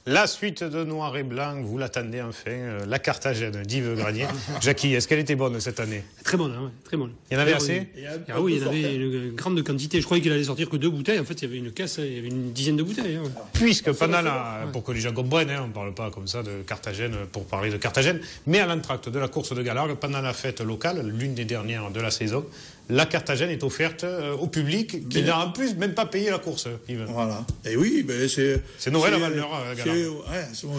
La suite de Noir et Blanc, vous l'attendez enfin, la Carthagène d'Yves Granier. Jackie, est-ce qu'elle était bonne cette année? Très bonne, hein, très bonne. Il y en avait assez? Oui, il y en avait une grande quantité. Je croyais qu'il allait sortir que 2 bouteilles. En fait, il y avait une caisse, il y avait une dizaine de bouteilles. Hein. Puisque pendant pour que les gens comprennent, on ne parle pas comme ça de Carthagène pour parler de Carthagène, mais à l'entracte de la course de Galargue, pendant la fête locale, l'une des dernières de la saison, la Carthagène est offerte au public qui n'a en plus même pas payé la course, Yves. Voilà. Et oui, ben c'est Noël à Valneur, Galargue.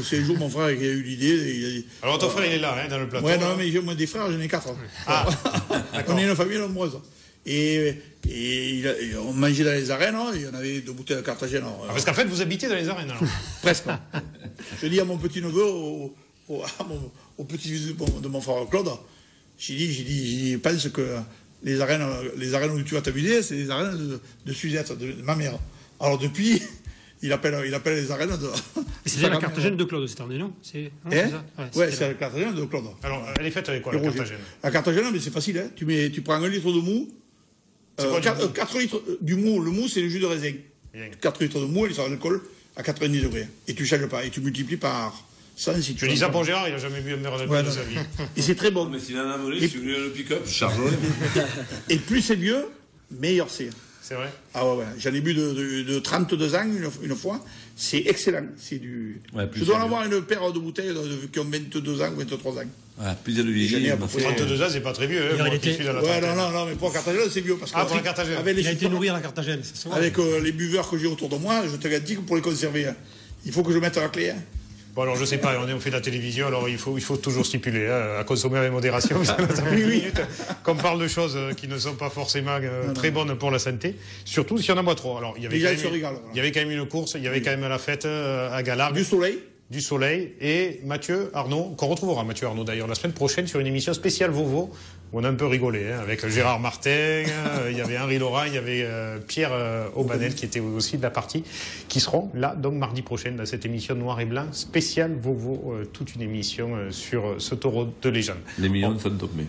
C'est le jour mon frère qui a eu l'idée. Alors ton frère il est là, dans le plateau. Ouais, non, mais moi des frères, j'en ai 4. Ah, on est une famille nombreuse. Et on mangeait dans les arènes, il y en avait 2 bouteilles de Carthagène. Parce qu'en fait, vous habitez dans les arènes, alors. Presque. Je dis à mon petit-neveu, au petit-fils de mon frère Claude, j'ai dit, pense que les arènes où tu vas t'amuser, c'est les arènes de Suzette, de ma mère. Alors depuis, il appelle les arènes de... C'est la Carthagène de Claude cette année, non? C'est c'est la Carthagène de Claude. Alors, elle est faite avec quoi, la Carthagène? La Carthagène, mais c'est facile, hein. Tu prends 1 litre de mou, 4 litres du mou. Le mou, c'est le jus de raisin. Bien. 4 litres de mou, il sort d'alcool à 90 degrés. Et tu ne changes pas. Et tu multiplies par 100 si tu veux. Je dis ça pour Gérard, il n'a jamais bu un verre d'alcool de sa vie. Et c'est très bon. Mais s'il en a volé, si le pick-up, charge-le. Et plus c'est vieux, meilleur c'est. C'est vrai? Ah ouais. J'en ai bu de 32 ans une fois. C'est excellent. C'est du... je dois en avoir une paire de bouteilles qui ont 22 ans ou 23 ans. Ouais, plus de l'origine. 32 ans, c'est pas très vieux. Non, mais pour la Carthagène, c'est vieux. Parce que pour la Carthagène. Il a été nourri à la Carthagène, c'est ça. Avec les buveurs que j'ai autour de moi, je te garantis que pour les conserver, il faut que je mette la clé. Bon, alors, je sais pas, on fait de la télévision, alors il faut toujours stipuler, à consommer avec modération. Ça fait 8 minutes qu'on parle de choses qui ne sont pas forcément très bonnes pour la santé, surtout s'il y en a moins trop. Alors, il y avait quand même une course, il y avait quand même la fête à Galargue. Du soleil. Et Mathieu Arnaud, qu'on retrouvera Mathieu Arnaud d'ailleurs la semaine prochaine sur une émission spéciale Vovo, où on a un peu rigolé, avec Gérard Martin, il y avait Henri Laurent, il y avait Pierre Aubanel qui était aussi de la partie, qui seront là donc mardi prochain dans cette émission Noir et Blanc spéciale Vovo, toute une émission sur ce taureau de légende. Les millions de fans tombés.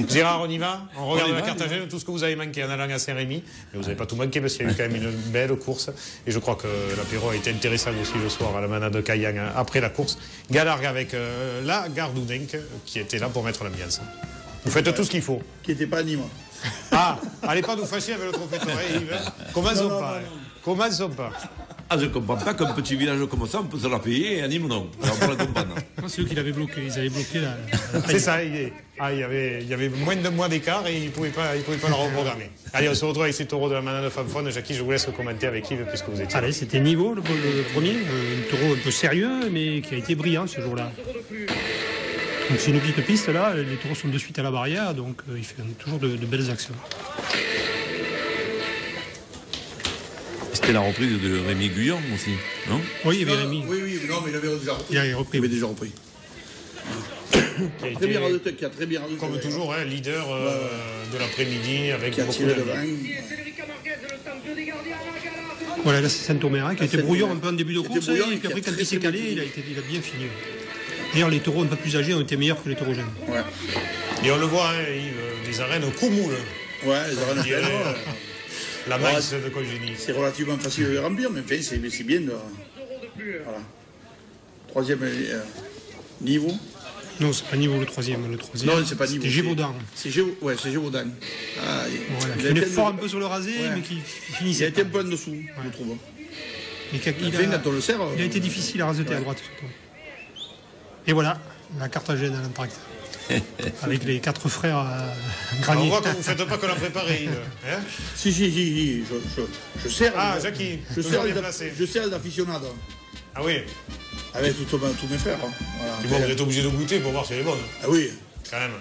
Gérard, on y va? On regarde la Carthagène, tout ce que vous avez manqué en allant à Saint-Rémy. Mais vous n'avez pas tout manqué parce qu'il y a eu quand même une belle course. Et je crois que l'apéro a été intéressant aussi le soir à la manade de Cayenne après la course. Galargue avec la Gardoudenc qui était là pour mettre l'ambiance. Vous faites tout ce qu'il faut. Qui n'était pas à Nîmes. Ah, allez pas nous fâcher avec le trophée Toré, Yves. Commençons pas. Ah, je ne comprends pas qu'un petit village comme ça, on peut se la payer et à Nîmes, non. Alors, pour la comprendre. C'est eux qui l'avaient bloqué. Ils avaient bloqué la... C'est ça, il y avait moins de mois d'écart et ils ne pouvaient pas le reprogrammer. Allez, on se retrouve avec ces taureaux de la manade de Famphone. Jackie, je vous laisse commenter avec Yves puisque vous étiez. Allez, c'était Niveau, le premier. Un taureau un peu sérieux, mais qui a été brillant ce jour-là. Donc c'est une petite piste là, les taureaux sont de suite à la barrière, donc il fait toujours de belles actions. C'était la reprise de Rémi Guyon aussi, non? Oui, il y avait Rémi. Oui, non, mais il avait déjà repris. Il avait déjà repris. Qui a très bien réussi. Comme toujours, leader de l'après-midi avec beaucoup de... Voilà, là c'est Saint-Omer qui a été brouillon un peu en début de course, et puis après quand il s'est calé, il a bien fini. D'ailleurs, les taureaux un peu plus âgés ont été meilleurs que les taureaux jeunes. Ouais. Et on le voit, Yves, les arènes Koumoul. Ouais, les arènes la maïs de Congénie. C'est relativement facile de les remplir, mais enfin, c'est bien de... Voilà. Troisième niveau. Non, c'est pas Niveau le troisième. Non, c'est pas Niveau. C'est Gévaudan. C'est Gévaudan. Ah, il a un effort un peu sur le rasé, mais qui finissait. Il a été un peu en dessous, je trouve. Il a été difficile à raseter à droite, surtout. Et voilà, la Carthagène à l'entracte. Avec les 4 frères Granier. On voit que vous ne faites pas que la préparer, Yves. Hein? Si, je sers. Ah, Jackie, je sers d'aficionado. Ah oui. Avec tous mes frères. Hein. Voilà. Et bon, vous êtes obligé de goûter pour voir si elle est bonne. Ah oui. Quand même.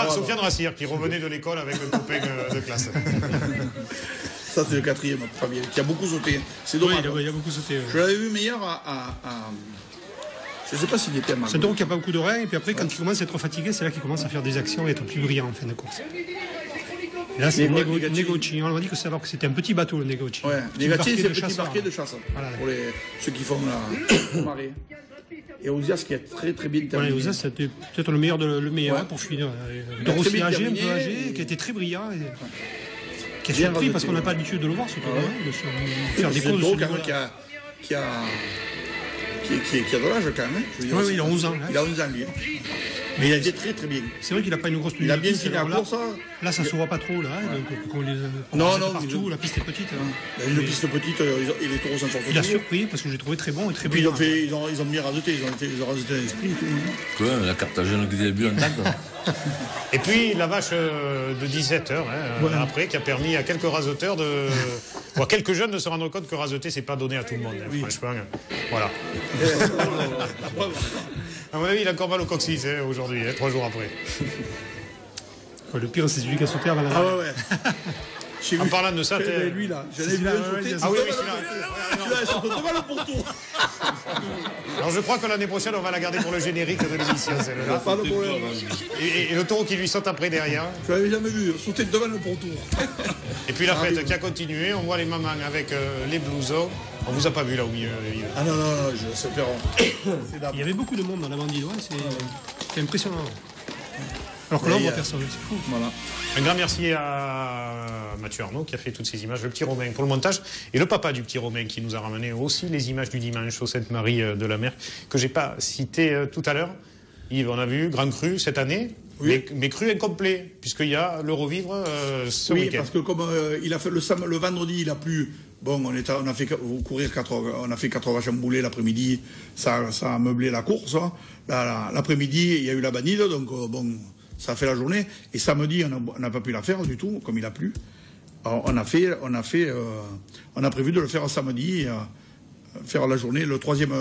Sofiane Rassir, qui revenait de l'école avec un copain de classe. Ça, c'est le 4e, Fabien, qui a beaucoup sauté. C'est dommage. Oui, il a beaucoup sauté. Je l'avais vu meilleur je ne sais pas s'il était mal. C'est donc qu'il n'y a pas beaucoup de reins, et puis après, quand il commence à être fatigué, c'est là qu'il commence à faire des actions et être plus brillant en fin de course. Et là, c'est Negocci. On m'a dit que c'est alors que c'était un petit bateau, le Negocci. Ouais, Negocci, c'est le petit barquet de chasse. Voilà. Pour ceux qui font la marée. Et Ozias qui est très très bien terminé. Ozias, c'était peut-être le meilleur pour finir. Un aussi âgé, un peu âgé, qui a été très brillant. Qui a surpris parce qu'on n'a pas l'habitude de le voir, ce tournoi, de faire des courses. qui a de l'âge quand même. Hein. Je veux dire, Oui, il a 11 ans. Là. Il a 11 ans, lui. Mais il a été très très bien. C'est vrai qu'il n'a pas une grosse tenue. Il a bien fini la course. Là, ça ne se voit pas trop, là. Donc, non, partout, la piste est petite. Il a une piste petite, et les taureaux s'en sortent. Il a surpris parce que je l'ai trouvé très bon et très puis brillant. ils ont bien rajoté, ils ont rajouté l'esprit et tout. Quoi, la Carthagène que vous avez bu en table. Et puis la vache de 17 heures, après, qui a permis à quelques rasoteurs ou à quelques jeunes de se rendre compte que rasoter, c'est pas donné à tout le monde. Franchement, voilà. À mon avis, il a encore mal au coccyx aujourd'hui, 3 jours après. Le pire, c'est celui qui a sauté avant la. Ah ouais. En parlant de ça, lui là, j'en ai vu un sauter. Ah oui, celui-là, il saute devant le pourtour. Alors je crois que l'année prochaine, on va la garder pour le générique de l'émission, celle-là. Pas de problème. Et le taureau qui lui saute après derrière. Je l'avais jamais vu, sauter devant le pourtour. Et puis la fête qui a continué, on voit les mamans avec les blousons. On vous a pas vu là au milieu. Ah non, je sais faire. Il y avait beaucoup de monde dans la bandidoise, c'était impressionnant. Alors que là, on voit personne, c'est fou. Voilà. Un grand merci à Mathieu Arnaud qui a fait toutes ces images, le petit Romain pour le montage, et le papa du petit Romain qui nous a ramené aussi les images du dimanche au Sainte-Marie de la Mer, que j'ai pas cité tout à l'heure. Yves, on a vu Grand Cru cette année, oui. mais cru incomplet, puisqu'il y a le revivre ce week-end. Oui, parce que comme il a fait le vendredi, il a plu. Bon, on a fait courir 4 vaches emboulées l'après-midi, ça a meublé la course. Hein. L'après-midi, il y a eu la banide, donc bon, ça a fait la journée. Et samedi, on n'a pas pu la faire du tout, comme il a plu. Alors, on a prévu de le faire samedi, faire la journée, le troisième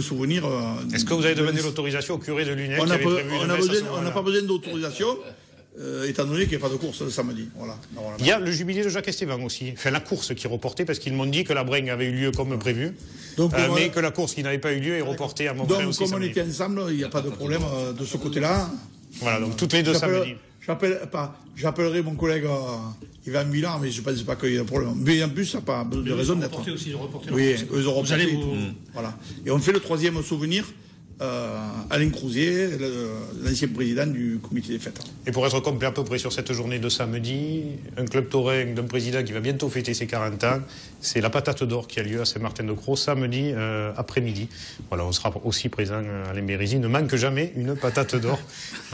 souvenir. Est-ce que vous avez demandé l'autorisation au curé de Lunel qui avait prévu on n'a pas besoin d'autorisation. Étant donné qu'il n'y a pas de course le samedi. Voilà. Il y a le jubilé de Jacques Esteban aussi. Enfin, la course qui est reportée parce qu'ils m'ont dit que la Bringue avait eu lieu comme prévu, donc, mais que la course qui n'avait pas eu lieu est reportée à Montfray aussi. Donc, comme samedi. on était ensemble, il n'y a pas de problème de ce côté-là. Voilà, donc toutes les deux samedis. J'appellerai mon collègue Yvan Milan, mais je ne pense pas qu'il y ait de problème. Mais en plus, ça n'a pas de raison d'être. Oui, eux auront reporté. Voilà. Et on fait le troisième souvenir. Alain Crousier, l'ancien président du comité des fêtes. Et pour être complet à peu près sur cette journée de samedi, un club taurin d'un président qui va bientôt fêter ses 40 ans, c'est la patate d'or qui a lieu à Saint-Martin-de-Croix samedi après-midi. Voilà, on sera aussi présent à Alain-Bérézy. Il ne manque jamais une patate d'or.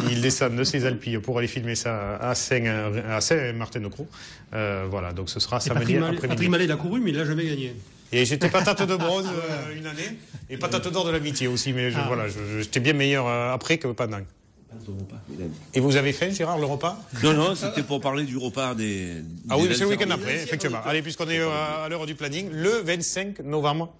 Il descend de ses Alpilles pour aller filmer ça à Saint-Martin-de-Croix. Voilà, donc ce sera samedi après-midi. Patrick Mallet l'a couru, mais il n'a jamais gagné. Et j'étais patate de bronze une année, et patate d'or de l'amitié aussi, mais voilà, j'étais bien meilleur après que pendant. Et vous avez fait, Gérard, le repas? Non, c'était pour parler du repas des... Ah oui, c'est le week-end après, effectivement. Allez, puisqu'on est à l'heure du planning, le 25 novembre,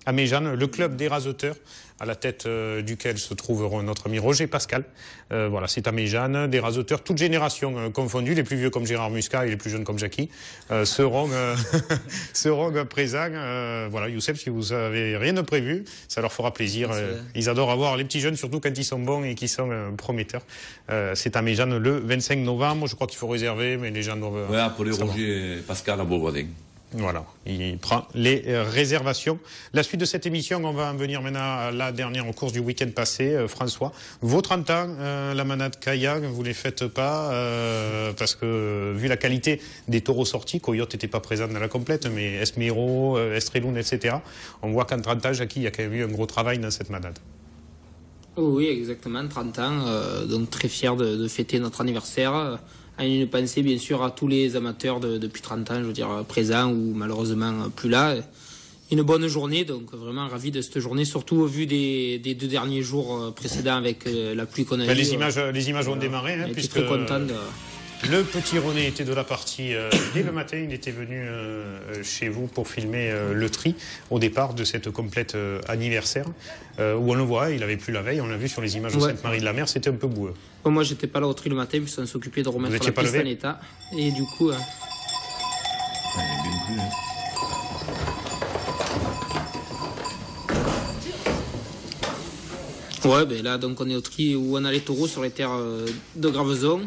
à Méjeanne, le club des rasoteurs, à la tête duquel se trouve notre ami Roger Pascal. Voilà, c'est à Méjeanne, des rasoteurs, toutes générations confondues, les plus vieux comme Gérard Muscat et les plus jeunes comme Jackie, seront présents. Voilà, Youssef, si vous avez rien de prévu, ça leur fera plaisir. Ils adorent avoir les petits jeunes, surtout quand ils sont bons et qu'ils sont prometteurs. C'est à Méjeanne le 25 novembre. Je crois qu'il faut réserver, mais les gens doivent... Ouais, pour les Roger Pascal à Beauvoisin. Voilà, il prend les réservations. La suite de cette émission, on va en venir maintenant à la dernière course du week-end passé. François, vos 30 ans, la manade kayak, vous les faites pas parce que vu la qualité des taureaux sortis, Coyote n'était pas présent dans la complète, mais Esmero, Estreloun, etc. On voit qu'en 30 ans, Jackie, il y a quand même eu un gros travail dans cette manade. Oui, exactement, 30 ans, donc très fier de fêter notre anniversaire. Une pensée bien sûr à tous les amateurs depuis 30 ans, je veux dire présents ou malheureusement plus là. Une bonne journée, donc vraiment ravi de cette journée, surtout au vu des 2 derniers jours précédents avec la pluie qu'on a eue. Les images ont démarré, puisque très content le petit René était de la partie dès le matin. Il était venu chez vous pour filmer le tri au départ de cette complète anniversaire où on le voit, il avait plu la veille, on l'a vu sur les images de Sainte-Marie-de-la-Mer, c'était un peu boueux. Bon, moi j'étais pas là au tri le matin puisqu'on s'occupait de remettre la piste en état et du coup ouais, ben là donc on est au tri où on a les taureaux sur les terres de Graveson.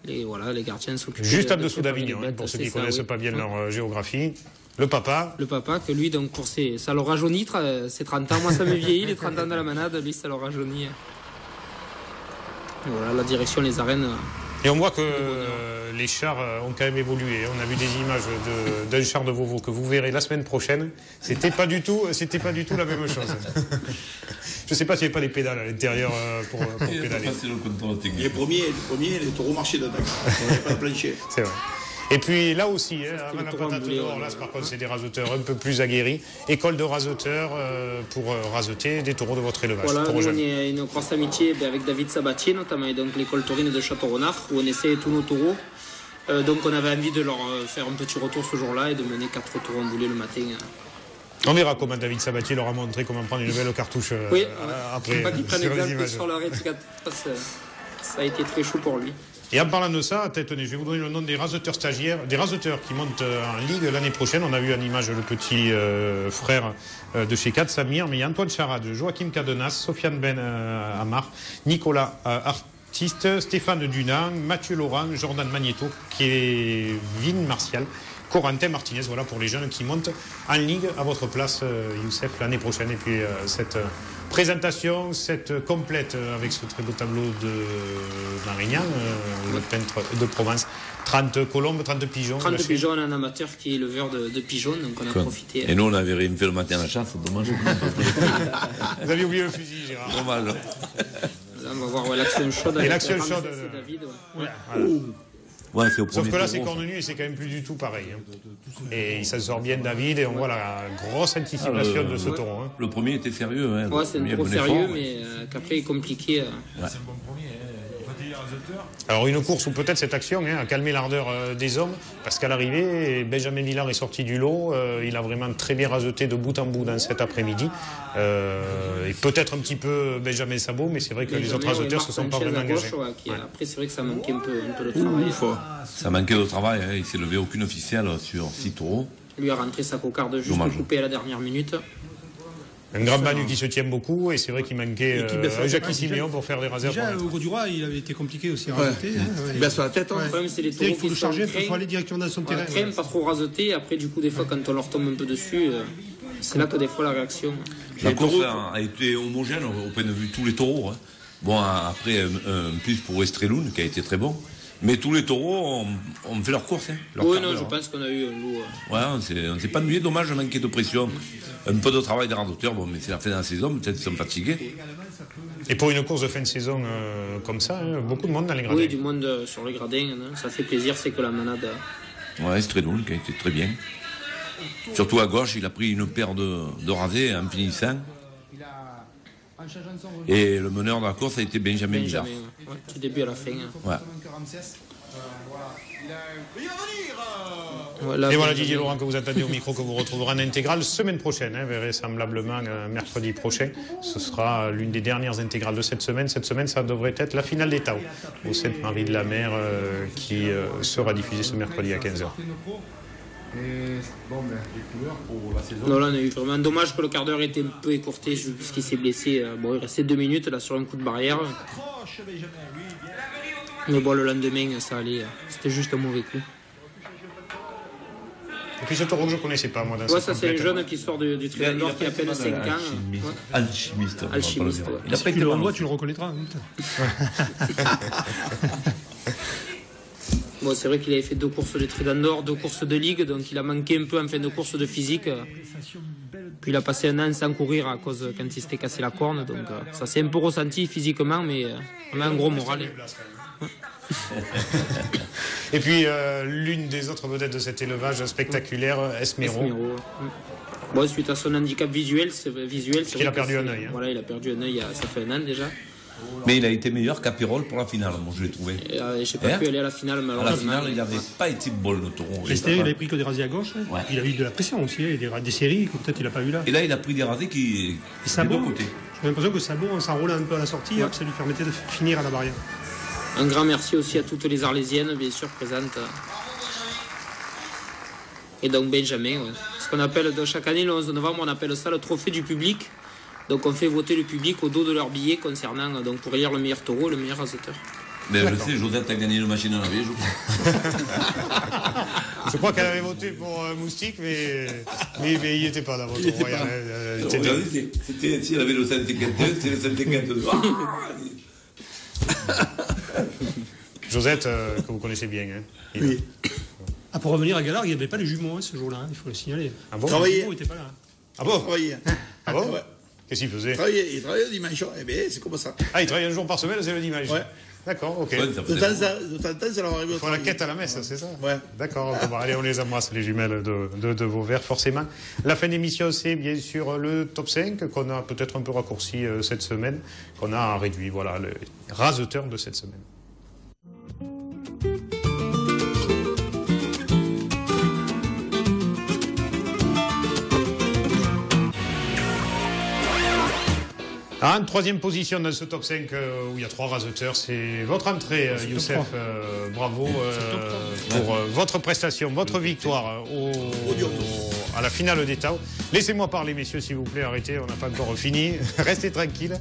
Et voilà, les gardiens s'occupent juste en dessous d'Avignon, pour ceux qui ne connaissent pas bien leur géographie. Le papa, que lui, donc pour ça leur rajeunit, ses 30 ans. Moi, ça me vieillit, les 30 ans de la manade, lui, ça leur rajeunit. Et voilà, la direction, les arènes, Et on voit que les chars ont quand même évolué. On a vu des images d'un char de Volvo que vous verrez la semaine prochaine. C'était pas du tout la même chose. Je sais pas s'il n'y avait pas des pédales à l'intérieur pour pédaler. Les premiers, les taureaux marchaient d'attaque. On n'avait pas de plancher. C'est vrai. Et puis là aussi, avant la patate dehors, là par contre c'est des raseteurs un peu plus aguerris. École de raseteurs pour raseter des taureaux de votre élevage. Voilà, nous, on est une grosse amitié avec David Sabatier notamment, et donc l'école taurine de Château-Renard, où on essaie tous nos taureaux. Donc on avait envie de leur faire un petit retour ce jour-là et de mener 4 taureaux en boulet le matin. On verra comment David Sabatier leur a montré comment prendre une belle cartouche après pas qu'ils prennent sur les exemple images. sur leur étiquette. Ça a été très chaud pour lui. Et en parlant de ça, tenez, je vais vous donner le nom des raseteurs stagiaires, des raseteurs qui montent en ligue l'année prochaine. On a vu en image le petit frère de chez 4, Samir, mais il y a Antoine Charade, Joachim Cadenas, Sofiane Ben Amar, Nicolas Artiste, Stéphane Dunant, Mathieu Laurent, Jordan Magneto, Kevin Martial, Corentin Martinez, voilà pour les jeunes qui montent en ligue à votre place, Youssef, l'année prochaine. Et puis cette présentation, cette complète avec ce très beau tableau de Marignan, le peintre de Provence. 30 colombes, 30 pigeons. 30 pigeons, on a un amateur qui est éleveur de pigeons, donc on a profité. Et nous, on avait rien fait le matin à la chasse, dommage. Vous avez oublié le fusil, Gérard. Dommage. Là, on va voir l'action chaude. Et l'action chaude. C'est David. Voilà. Ouais, c'est au Sauf premier que là, tour, c'est cornu et c'est quand même plus du tout pareil. Et il s'en sort bien, David, et on voit la grosse anticipation de ce taureau. Le premier était sérieux. Hein. Ouais, c'est un taureau sérieux, mais qu'après, il est compliqué. C'est un bon premier. Il faut dire raseteur. Alors, une course où peut-être cette action a calmé l'ardeur des hommes, parce qu'à l'arrivée, Benjamin Villard est sorti du lot. Il a vraiment très bien raseté de bout en bout dans cet après-midi. Et peut-être un petit peu Benjamin Sabot, mais c'est vrai que les autres raseteurs ne se sont pas vraiment engagés. Après, c'est vrai que ça manquait un peu de travail. Ça manquait de travail. Hein. Il s'est levé aucune officielle sur 6 taureaux. Lui a rentré sa cocarde juste coupée à la dernière minute. Un grand Manu qui se tient beaucoup, et c'est vrai qu'il manquait Jacques Siméon pour faire des rasers. Déjà, au Gros du Roi, il avait été compliqué aussi à raseter. Il baisse la tête. Le problème, c'est les taureaux Il faut le charger, il faut aller directement dans son terrain. Crème, pas trop raseté. Après, du coup, des fois, quand on leur tombe un peu dessus, c'est là que des fois la réaction. La course a été homogène au point de vue de tous les taureaux. Hein. Bon, après, un plus pour Estreloun, qui a été très bon. Mais tous les taureaux ont fait leur course. Hein, oui, non, je pense qu'on a eu un lot. Ouais, on ne s'est pas ennuyé, dommage, manquer de pression. Un peu de travail des raseteurs, bon, mais c'est la fin de la saison, peut-être qu'ils sont fatigués. Et pour une course de fin de saison comme ça, beaucoup de monde dans les gradins. Oui, du monde sur les gradins, ça fait plaisir, c'est que la manade. Ouais, Estreloun, qui a été très bien. Surtout à gauche, il a pris une paire de rasés en finissant. Et le meneur de la course a été Benjamin Villard. Du début à la fin. Ouais. Et voilà Didier Laurent que vous attendez au micro, que vous retrouverez en intégrale semaine prochaine, vraisemblablement mercredi prochain. Ce sera l'une des dernières intégrales de cette semaine. Cette semaine, ça devrait être la finale des Tao au Sainte-Marie-de-la-Mer qui sera diffusée ce mercredi à 15h. Et bon, ben, les couleurs pour la saison. Non, là, on a eu vraiment dommage que le quart d'heure était un peu écourté puisqu'il s'est blessé. Bon, il restait 2 minutes là sur un coup de barrière. Mais bon, le lendemain, ça allait. C'était juste un mauvais coup. Et puis ce taureau que je ne connaissais pas, moi, dans ça c'est un jeune qui sort du Trident d'Or qui a à peine 5 ans. Alchimiste. Alchimiste, ouais. Il a pas été Tu le revois, tu le reconnaîtras. Bon, c'est vrai qu'il avait fait 2 courses de Trident d'Or, 2 courses de ligue, donc il a manqué un peu en fin de course de physique. Puis il a passé un an sans courir à cause quand il s'était cassé la corne, donc ça s'est un peu ressenti physiquement, mais on a un gros moral. Et puis l'une des autres vedettes de cet élevage spectaculaire, Esmero. Bon, suite à son handicap visuel, c'est qu'il a perdu un œil. Voilà, il a perdu un œil, ça fait un an déjà. Mais il a été meilleur qu'Apirol pour la finale, moi je l'ai trouvé. J'ai pas pu aller à la finale, malheureusement. À la finale, il n'avait pas été bon le taureau. Il avait pris que des rasés à gauche. Ouais. Il a eu de la pression aussi, des séries que peut-être il n'a pas eu là. Et là, il a pris des rasés qui des deux côtés. J'ai l'impression que Sabot, on s'enroulait un peu à la sortie, ça lui permettait de finir à la barrière. Un grand merci aussi à toutes les Arlésiennes, bien sûr, présentes. Et donc Benjamin, ce qu'on appelle chaque année, le 11 novembre, on appelle ça le trophée du public. Donc on fait voter le public au dos de leur billet concernant, donc pour élire le meilleur taureau, le meilleur raseteur. Mais je sais, Josette a gagné une machine à laver, je crois. Je crois qu'elle avait voté pour Moustique, mais il n'y était pas dans votre royal. C'était, si elle avait le 151, c'était le 152. Josette, que vous connaissez bien. Hein. Oui. Ah, pour revenir à Galargue, il n'y avait pas les jumeaux ce jour-là, il faut le signaler. Ah bon? Travailler. Les jumeaux n'étaient pas là. Ah bon? Travailler. Ah bon? Ouais. Qu'est-ce qu'il faisait? Il travaillait le dimanche. Eh bien, c'est comme ça. Ah, il travaille un jour par semaine, c'est le dimanche. Ouais. D'accord, ok. Ouais, ça De faisait temps en temps, ça leur arrive. Il faut la quête à la messe, c'est ça? Ouais. D'accord, bon, allez, on les embrasse, les jumelles de Vauvert, forcément. La fin d'émission, c'est bien sûr le top 5, qu'on a peut-être un peu raccourci cette semaine, qu'on a réduit, voilà, le raseteur de cette semaine. En troisième position dans ce top 5 où il y a 3 raseteurs, c'est votre entrée, Youssef. Bravo pour votre prestation, votre victoire à la finale des Tao. Laissez-moi parler, messieurs, s'il vous plaît. Arrêtez, on n'a pas encore fini. Restez tranquilles.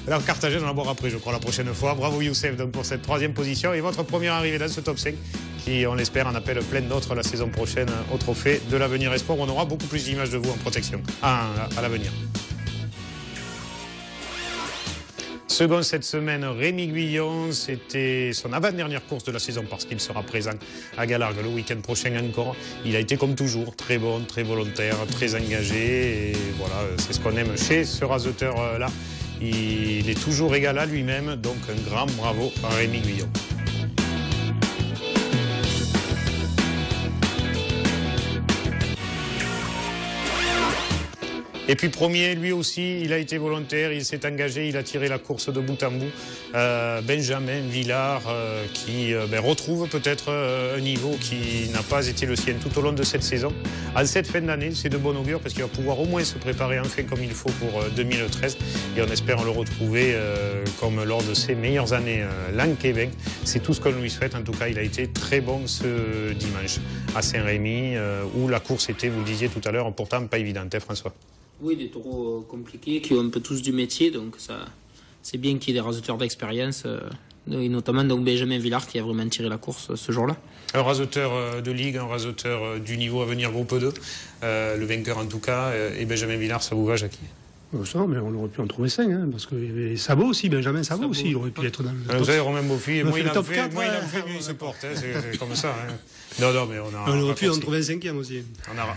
Alors, Carthagène, on en boira après, je crois, la prochaine fois. Bravo, Youssef, donc, pour cette troisième position. Et votre première arrivée dans ce top 5, qui, on l'espère, en appelle plein d'autres la saison prochaine au trophée de l'Avenir Esport. On aura beaucoup plus d'images de vous en protection à l'avenir. Second cette semaine, Rémi Guyon, c'était son avant-dernière course de la saison parce qu'il sera présent à Galargue le week-end prochain encore. Il a été comme toujours très bon, très volontaire, très engagé et voilà, c'est ce qu'on aime chez ce raseteur-là. Il est toujours égal à lui-même, donc un grand bravo à Rémi Guyon. Et puis premier, lui aussi, il a été volontaire, il s'est engagé, il a tiré la course de bout en bout. Benjamin Villard qui retrouve peut-être un niveau qui n'a pas été le sien tout au long de cette saison. En cette fin d'année, c'est de bon augure parce qu'il va pouvoir au moins se préparer enfin comme il faut pour 2013. Et on espère le retrouver comme lors de ses meilleures années l'an Québec. C'est tout ce qu'on lui souhaite. En tout cas, il a été très bon ce dimanche à Saint-Rémy où la course était, vous le disiez tout à l'heure, pourtant pas évidente, hein, François? Oui, des taureaux compliqués qui ont un peu tous du métier, donc ça, c'est bien qu'il y ait des raseteurs d'expérience, et notamment donc Benjamin Villard qui a vraiment tiré la course ce jour-là. Un raseteur de ligue, un raseteur du niveau à venir groupe 2, le vainqueur en tout cas, et Benjamin Villard, ça vous va, Jackie? Ça, mais on aurait pu en trouver 5, hein, parce qu'il y avait Sabot aussi, Benjamin Sabot aussi, il aurait pu être dans le top. Vous savez, Romain Beaufils, moins il en top fait, 4, moins il en fait, mieux il se porte, hein, c'est comme ça. Hein. Non, mais on aurait pu en trouver un 5e aussi.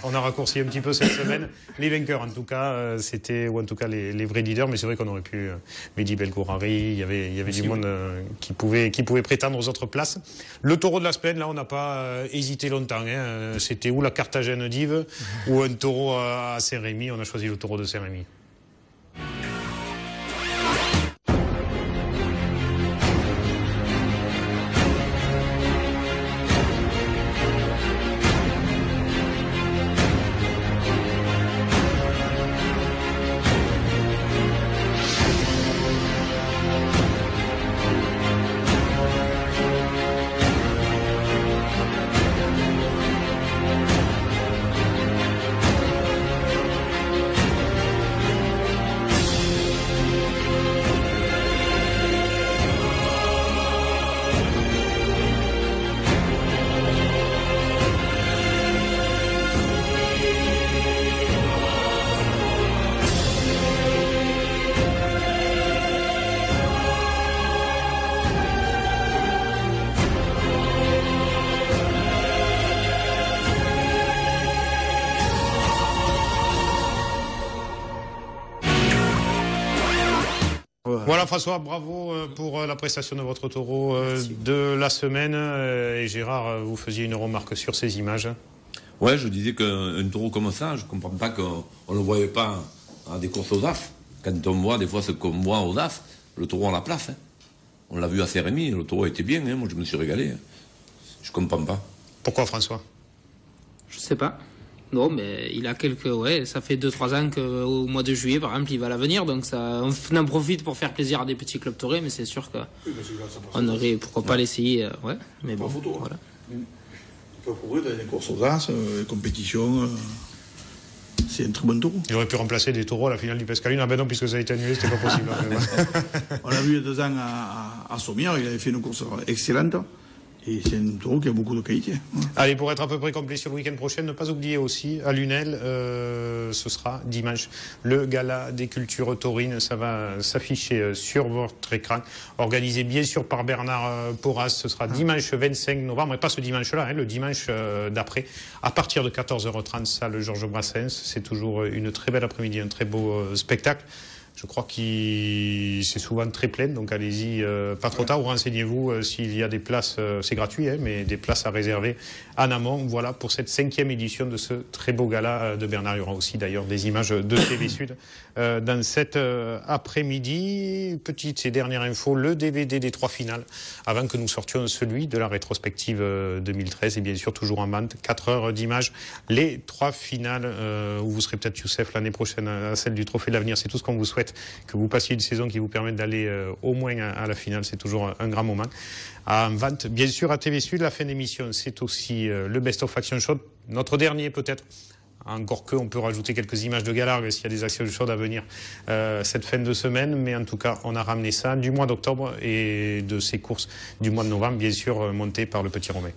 On a raccourci un petit peu cette semaine. Les vainqueurs, en tout cas, c'était, ou en tout cas les vrais leaders, mais c'est vrai qu'on aurait pu, Mehdi Belgourari, il y avait du monde qui pouvait prétendre aux autres places. Le taureau de la semaine, là, on n'a pas hésité longtemps. Hein. C'était ou la Carthagène d'Yves, ou un taureau à Saint-Rémy. On a choisi le taureau de Saint-Rémy. Voilà François, bravo pour la prestation de votre taureau de la semaine. Et Gérard, vous faisiez une remarque sur ces images. Ouais, je disais qu'un taureau comme ça, je ne comprends pas qu'on ne le voyait pas à des courses aux AF. Quand on voit des fois ce qu'on voit aux AF, le taureau à la place. Hein. On l'a vu à Saint-Rémy, le taureau était bien, hein. Moi je me suis régalé. Hein. Je ne comprends pas. Pourquoi François? Je sais pas. Non, mais il a ça fait 2-3 ans qu'au mois de juillet, par exemple, il va à l'avenir, donc ça, on en profite pour faire plaisir à des petits clubs taurés, mais c'est sûr qu'on aurait, pourquoi pas l'essayer, ouais, mais bon, photo, voilà. Il peut courir dans les courses aux as, les compétitions, c'est un très bon taureau. Il aurait pu remplacer des taureaux à la finale du Pescaline. Ah ben non, puisque ça a été annulé, c'était pas possible. On l'a vu il y a 2 ans à Sommières, il avait fait une course excellente. Et c'est un taureau qui a beaucoup de qualité. Allez, pour être à peu près complet sur le week-end prochain, ne pas oublier aussi, à Lunel, ce sera dimanche, le gala des cultures taurines. Ça va s'afficher sur votre écran. Organisé bien sûr par Bernard Porras. Ce sera dimanche 25 novembre, et pas ce dimanche-là, le dimanche d'après, à partir de 14h30, salle Georges Brassens. C'est toujours une très belle après-midi, un très beau spectacle. Je crois que c'est souvent très plein, donc allez-y pas trop tard, ou renseignez-vous s'il y a des places, c'est gratuit, mais des places à réserver en amont. Voilà pour cette 5e édition de ce très beau gala de Bernard. Il y aura aussi d'ailleurs des images de TV Sud dans cet après-midi. Petite et dernière info, le DVD des 3 finales, avant que nous sortions celui de la rétrospective 2013, et bien sûr toujours en vente, 4 heures d'images, les 3 finales, où vous serez peut-être Youssef l'année prochaine à celle du Trophée de l'Avenir. C'est tout ce qu'on vous souhaite, que vous passiez une saison qui vous permette d'aller au moins à la finale. C'est toujours un grand moment. En vente, bien sûr, à TV Sud, la fin d'émission, c'est aussi le Best of Action Shot, notre dernier peut-être. Encore que, on peut rajouter quelques images de Galargue s'il y a des actions chaudes à venir cette fin de semaine. Mais en tout cas, on a ramené ça du mois d'octobre et de ces courses du mois de novembre, bien sûr, montées par le Petit Romain.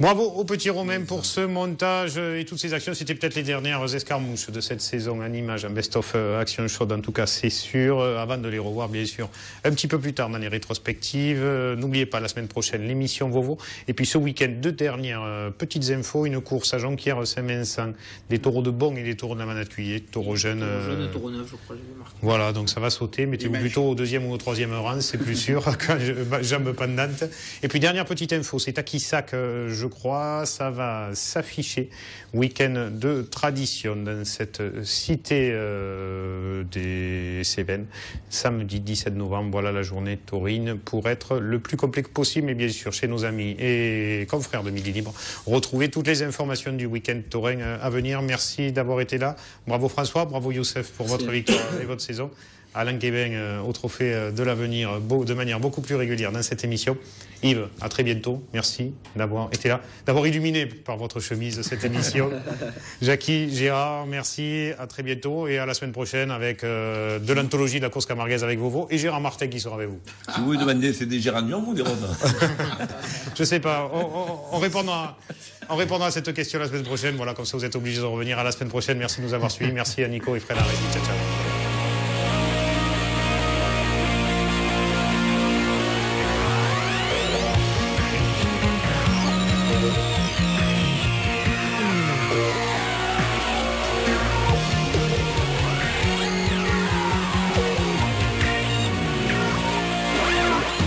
Bravo au petit Romain pour ce montage et toutes ces actions. C'était peut-être les dernières escarmouches de cette saison en image, en best-of action chaude. En tout cas, c'est sûr. Avant de les revoir, bien sûr, un petit peu plus tard dans les rétrospectives. N'oubliez pas, la semaine prochaine, l'émission Vovo. Et puis ce week-end, 2 dernières petites infos. Une course à Jonquière-Saint-Vincent. Des taureaux de Bon et des taureaux de la Manatuiller. Taureaux jeunes. Taureaux neufs, je crois, j'ai vu marqué. Voilà, donc ça va sauter. Mettez-vous plutôt au 2e ou au 3e rang, c'est plus sûr. Jambes pendantes. Et puis dernière petite info, c'est à Quissac, je crois, ça va s'afficher. Week-end de tradition dans cette cité des Cévennes. Samedi 17 novembre, voilà la journée taurine pour être le plus complet possible. Et bien sûr, chez nos amis et confrères de Midi Libre, retrouvez toutes les informations du week-end taurin à venir. Merci d'avoir été là. Bravo François, bravo Youssef pour votre victoire et votre saison. Alain Guébin au trophée de l'avenir de manière beaucoup plus régulière dans cette émission. Yves, à très bientôt. Merci d'avoir été là, d'avoir illuminé par votre chemise cette émission. Jackie, Gérard, merci. À très bientôt et à la semaine prochaine avec de l'anthologie de la course camarguaise avec Vovo et Gérard Martin qui sera avec vous. Si vous me demandez, c'est des géraniums ou des roses? Je sais pas. On répondra à cette question la semaine prochaine. Voilà, comme ça vous êtes obligés de revenir à la semaine prochaine. Merci de nous avoir suivis. Merci à Nico et Fred à la régie. Ciao, ciao.